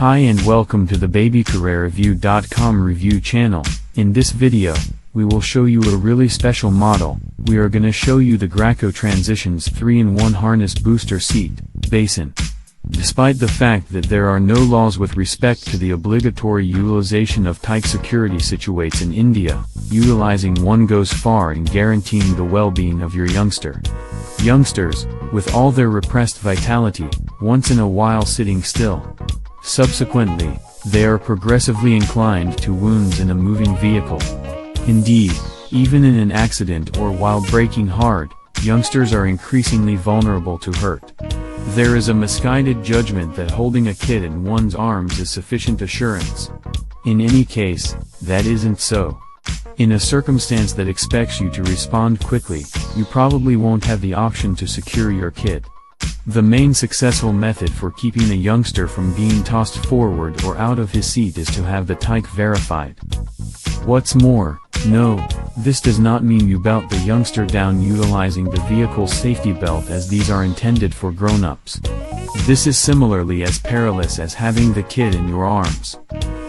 Hi and welcome to the babycarereview.com review channel. In this video, we will show you a really special model. We are gonna show you the Graco Tranzitions 3-in-1 harness booster seat, Basin. Despite the fact that there are no laws with respect to the obligatory utilization of tyke security situates in India, utilizing one goes far in guaranteeing the well-being of your youngster. Youngsters, with all their repressed vitality, once in a while sitting still. Subsequently, they are progressively inclined to wounds in a moving vehicle. Indeed, even in an accident or while braking hard, youngsters are increasingly vulnerable to hurt. There is a misguided judgment that holding a kid in one's arms is sufficient assurance. In any case, that isn't so. In a circumstance that expects you to respond quickly, you probably won't have the option to secure your kid. The main successful method for keeping a youngster from being tossed forward or out of his seat is to have the tyke verified. What's more, no, this does not mean you belt the youngster down utilizing the vehicle's safety belt, as these are intended for grown-ups. This is similarly as perilous as having the kid in your arms.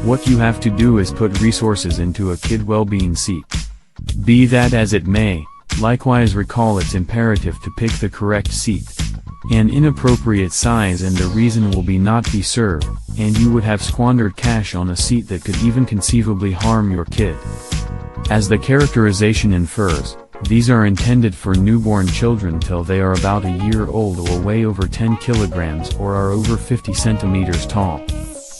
What you have to do is put resources into a kid well-being seat. Be that as it may, likewise recall it's imperative to pick the correct seat. An inappropriate size and the reason will not be served, and you would have squandered cash on a seat that could even conceivably harm your kid. As the characterization infers, these are intended for newborn children till they are about a year old or weigh over 10 kilograms or are over 50 centimeters tall.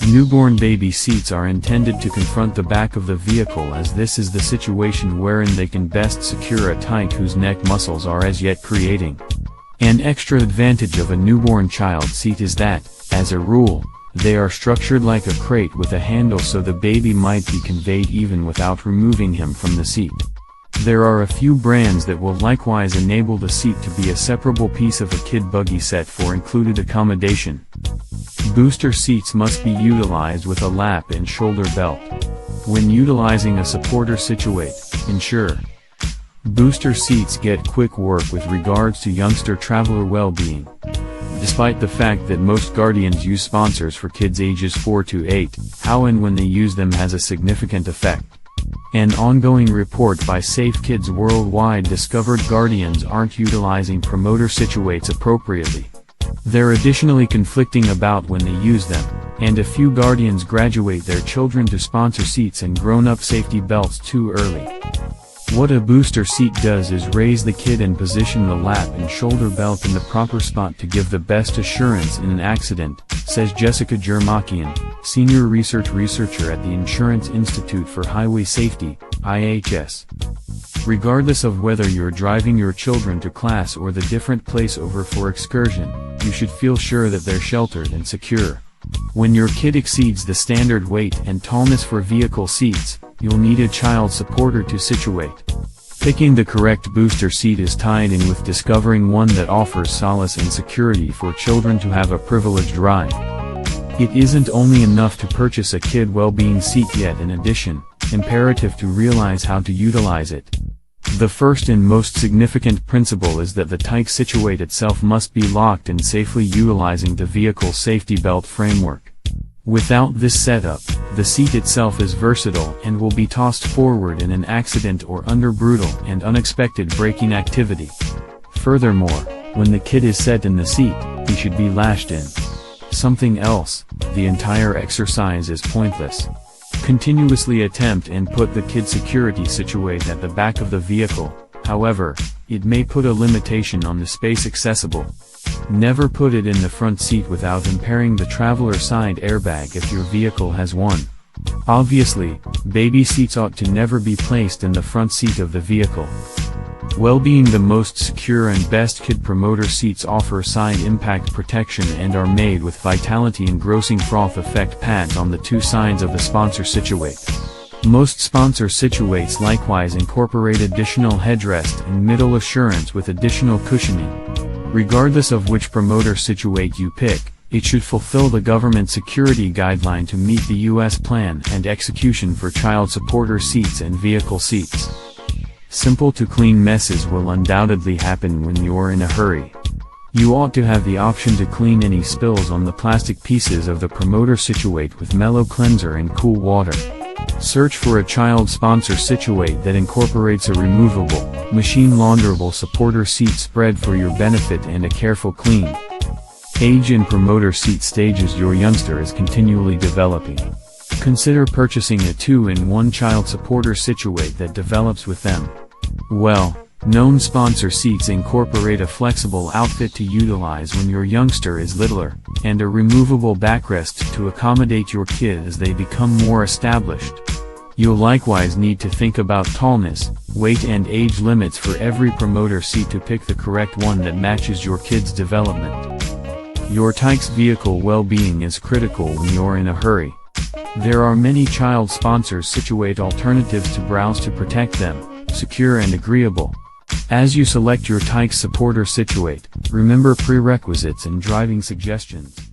Newborn baby seats are intended to confront the back of the vehicle, as this is the situation wherein they can best secure a tyke whose neck muscles are as yet creating. An extra advantage of a newborn child seat is that, as a rule, they are structured like a crate with a handle so the baby might be conveyed even without removing him from the seat. There are a few brands that will likewise enable the seat to be a separable piece of a kid buggy set for included accommodation. Booster seats must be utilized with a lap and shoulder belt. When utilizing a supporter situate, ensure booster seats get quick work with regards to youngster traveler well-being. Despite the fact that most guardians use sponsors for kids ages 4 to 8, how and when they use them has a significant effect. An ongoing report by Safe Kids Worldwide discovered guardians aren't utilizing promoter situates appropriately. They're additionally conflicting about when they use them, and a few guardians graduate their children to sponsor seats and grown-up safety belts too early. What a booster seat does is raise the kid and position the lap and shoulder belt in the proper spot to give the best assurance in an accident, says Jessica Jermakian, Senior Researcher at the Insurance Institute for Highway Safety, IHS. Regardless of whether you're driving your children to class or the different place over for excursion, you should feel sure that they're sheltered and secure. When your kid exceeds the standard weight and tallness for vehicle seats, you'll need a child supporter to situate. Picking the correct booster seat is tied in with discovering one that offers solace and security for children to have a privileged ride. It isn't only enough to purchase a kid well-being seat, yet in addition, imperative to realize how to utilize it. The first and most significant principle is that the tyke situate itself must be locked in safely utilizing the vehicle's safety belt framework. Without this setup, the seat itself is versatile and will be tossed forward in an accident or under brutal and unexpected braking activity. Furthermore, when the kid is set in the seat, he should be lashed in. Something else, the entire exercise is pointless. Continuously attempt and put the kid security situate at the back of the vehicle, however, it may put a limitation on the space accessible. Never put it in the front seat without impairing the traveler side airbag if your vehicle has one. Obviously, baby seats ought to never be placed in the front seat of the vehicle. Well-being the most secure and best kid promoter seats offer side impact protection and are made with vitality engrossing froth effect pads on the two sides of the sponsor situate. Most sponsor situates likewise incorporate additional headrest and middle assurance with additional cushioning. Regardless of which promoter situate you pick, it should fulfill the government security guideline to meet the U.S. plan and execution for child supporter seats and vehicle seats. Simple to clean messes will undoubtedly happen when you're in a hurry. You ought to have the option to clean any spills on the plastic pieces of the promoter situate with mellow cleanser and cool water. Search for a child sponsor situate that incorporates a removable, machine launderable supporter seat spread for your benefit and a careful clean. Age in promoter seat stages. Your youngster is continually developing. Consider purchasing a 2-in-1 child supporter situate that develops with them. Well-known sponsor seats incorporate a flexible outfit to utilize when your youngster is littler, and a removable backrest to accommodate your kid as they become more established. You'll likewise need to think about tallness, weight and age limits for every promoter seat to pick the correct one that matches your kid's development. Your tyke's vehicle well-being is critical when you're in a hurry. There are many child sponsors situate alternatives to browse to protect them, secure and agreeable. As you select your tyke supporter situate, remember prerequisites and driving suggestions.